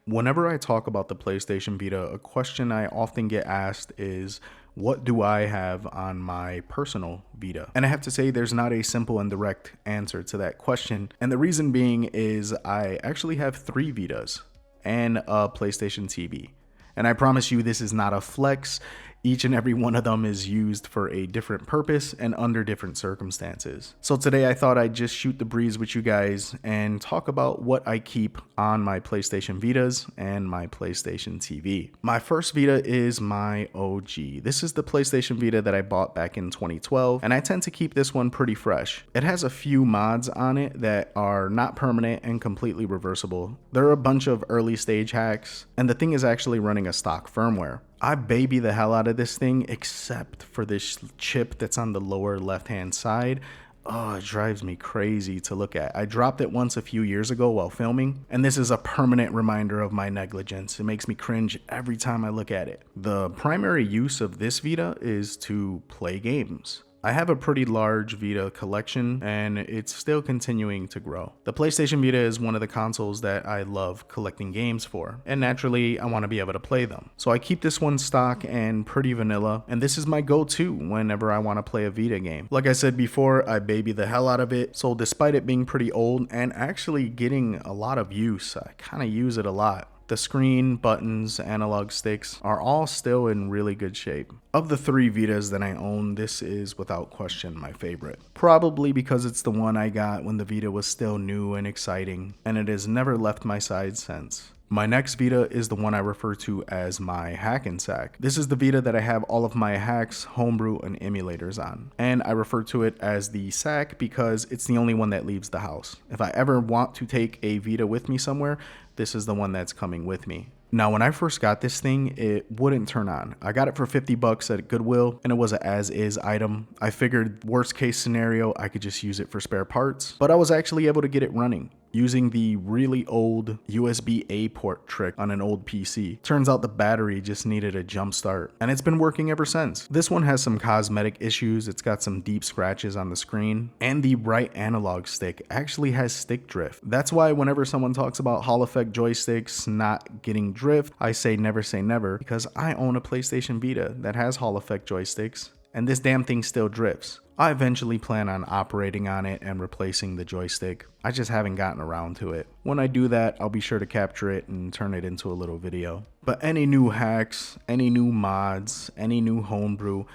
Whenever I talk about the PlayStation Vita, a question I often get asked is, what do I have on my personal Vita? And I have to say, there's not a simple and direct answer to that question. And the reason being is I actually have three Vitas and a PlayStation TV. And I promise you, this is not a flex. Each and every one of them is used for a different purpose and under different circumstances. So today I thought I'd just shoot the breeze with you guys and talk about what I keep on my PlayStation Vitas and my PlayStation TV. My first Vita is my OG. This is the PlayStation Vita that I bought back in 2012, and I tend to keep this one pretty fresh. It has a few mods on it that are not permanent and completely reversible. There are a bunch of early stage hacks, and the thing is actually running a stock firmware. I baby the hell out of this thing, except for this chip that's on the lower left hand side. Oh, it drives me crazy to look at. I dropped it once a few years ago while filming, and this is a permanent reminder of my negligence. It makes me cringe every time I look at it. The primary use of this Vita is to play games. I have a pretty large Vita collection, and it's still continuing to grow. The PlayStation Vita is one of the consoles that I love collecting games for, and naturally I want to be able to play them. So I keep this one stock and pretty vanilla, and this is my go-to whenever I want to play a Vita game. Like I said before, I baby the hell out of it, so despite it being pretty old and actually getting a lot of use, I kind of use it a lot. The screen, buttons, analog sticks are all still in really good shape. Of the three Vitas that I own, this is without question my favorite. Probably because it's the one I got when the Vita was still new and exciting, and it has never left my side since. My next Vita is the one I refer to as my hack and sack. This is the Vita that I have all of my hacks, homebrew, and emulators on. And I refer to it as the sack because it's the only one that leaves the house. If I ever want to take a Vita with me somewhere, this is the one that's coming with me. Now, when I first got this thing, it wouldn't turn on. I got it for $50 at Goodwill, and it was an as-is item. I figured worst case scenario, I could just use it for spare parts, but I was actually able to get it running using the really old USB-A port trick on an old PC. Turns out the battery just needed a jump start, and it's been working ever since. This one has some cosmetic issues. It's got some deep scratches on the screen, and the right analog stick actually has stick drift. That's why whenever someone talks about Hall effect joysticks not getting drift, I say never, because I own a PlayStation Vita that has Hall effect joysticks, and this damn thing still drifts. I eventually plan on operating on it and replacing the joystick. I just haven't gotten around to it. When I do that, I'll be sure to capture it and turn it into a little video. But any new hacks, any new mods, any new homebrew,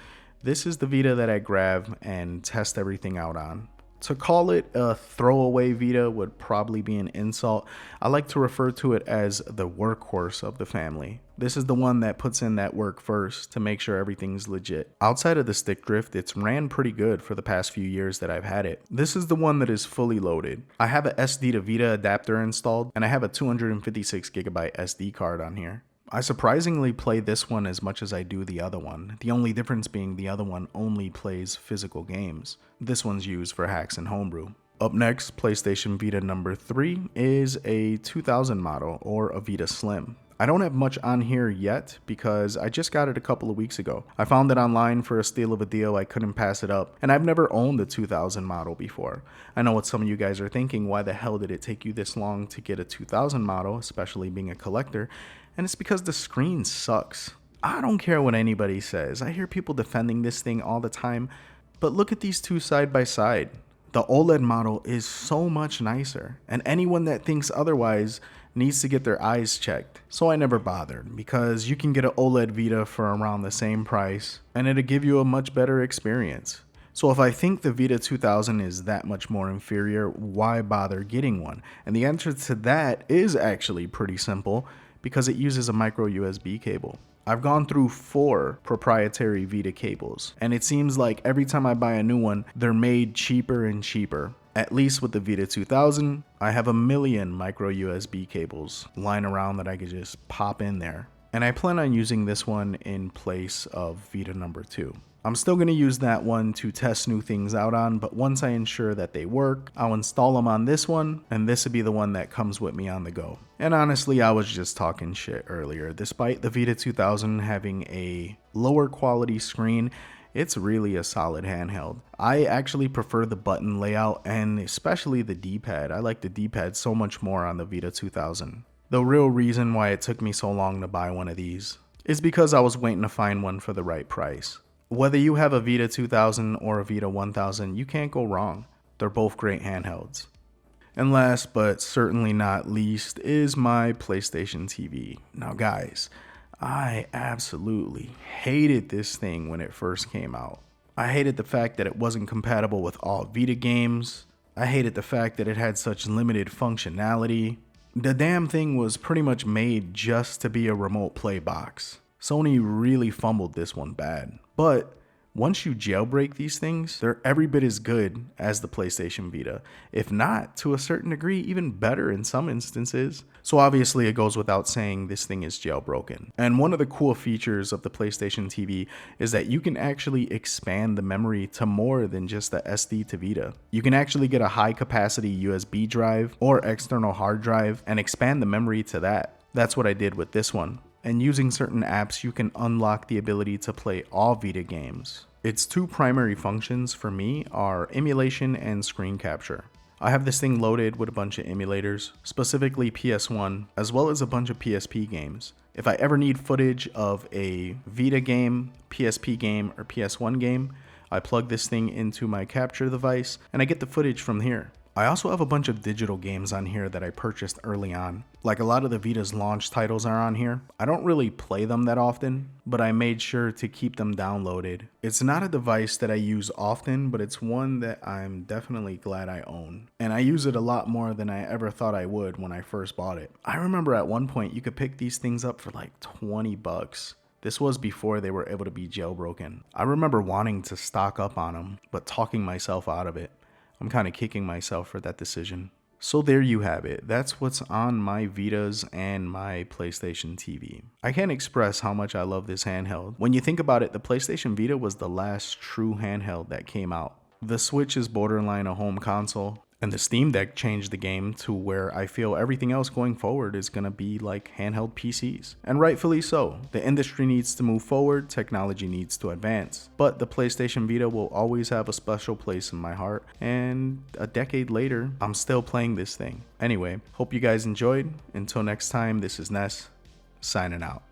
this is the Vita that I grab and test everything out on. To call it a throwaway Vita would probably be an insult. I like to refer to it as the workhorse of the family. This is the one that puts in that work first to make sure everything's legit. Outside of the stick drift, it's ran pretty good for the past few years that I've had it. This is the one that is fully loaded. I have a SD to Vita adapter installed, and I have a 256GB SD card on here. I surprisingly play this one as much as I do the other one, the only difference being the other one only plays physical games. This one's used for hacks and homebrew. Up next, PlayStation Vita number 3 is a 2000 model, or a Vita Slim. I don't have much on here yet because I just got it a couple of weeks ago. I found it online for a steal of a deal, I couldn't pass it up, and I've never owned a 2000 model before. I know what some of you guys are thinking, why the hell did it take you this long to get a 2000 model, especially being a collector? And it's because the screen sucks. I don't care what anybody says. I hear people defending this thing all the time, but look at these two side by side. The OLED model is so much nicer, and anyone that thinks otherwise needs to get their eyes checked. So I never bothered, because you can get an OLED Vita for around the same price, and it'll give you a much better experience. So if I think the Vita 2000 is that much more inferior, why bother getting one? And the answer to that is actually pretty simple, because it uses a micro USB cable. I've gone through 4 proprietary Vita cables, and it seems like every time I buy a new one, they're made cheaper and cheaper. At least with the Vita 2000, I have a million micro USB cables lying around that I could just pop in there. And I plan on using this one in place of Vita number 2. I'm still going to use that one to test new things out on, but once I ensure that they work, I'll install them on this one, and this will be the one that comes with me on the go. And honestly, I was just talking shit earlier. Despite the Vita 2000 having a lower quality screen, it's really a solid handheld. I actually prefer the button layout and especially the D-pad. I like the D-pad so much more on the Vita 2000. The real reason why it took me so long to buy one of these is because I was waiting to find one for the right price. Whether you have a Vita 2000 or a Vita 1000, you can't go wrong. They're both great handhelds. And last but certainly not least is my PlayStation TV. Now guys, I absolutely hated this thing when it first came out. I hated the fact that it wasn't compatible with all Vita games. I hated the fact that it had such limited functionality. The damn thing was pretty much made just to be a remote play box. Sony really fumbled this one bad. But once you jailbreak these things, they're every bit as good as the PlayStation Vita, if not, to a certain degree, even better in some instances. So obviously it goes without saying this thing is jailbroken. And one of the cool features of the PlayStation TV is that you can actually expand the memory to more than just the SD to Vita. You can actually get a high capacity USB drive or external hard drive and expand the memory to that. That's what I did with this one. And using certain apps, you can unlock the ability to play all Vita games. Its two primary functions for me are emulation and screen capture. I have this thing loaded with a bunch of emulators, specifically PS1, as well as a bunch of PSP games. If I ever need footage of a Vita game, PSP game, or PS1 game, I plug this thing into my capture device and I get the footage from here. I also have a bunch of digital games on here that I purchased early on. Like a lot of the Vita's launch titles are on here. I don't really play them that often, but I made sure to keep them downloaded. It's not a device that I use often, but it's one that I'm definitely glad I own. And I use it a lot more than I ever thought I would when I first bought it. I remember at one point you could pick these things up for like 20 bucks. This was before they were able to be jailbroken. I remember wanting to stock up on them, but talking myself out of it. I'm kind of kicking myself for that decision. So there you have it. That's what's on my Vitas and my PlayStation TV. I can't express how much I love this handheld. When you think about it, the PlayStation Vita was the last true handheld that came out. The Switch is borderline a home console, and the Steam Deck changed the game to where I feel everything else going forward is going to be like handheld PCs. And rightfully so. The industry needs to move forward, technology needs to advance. But the PlayStation Vita will always have a special place in my heart, and a decade later, I'm still playing this thing. Anyway, hope you guys enjoyed. Until next time, this is Ness, signing out.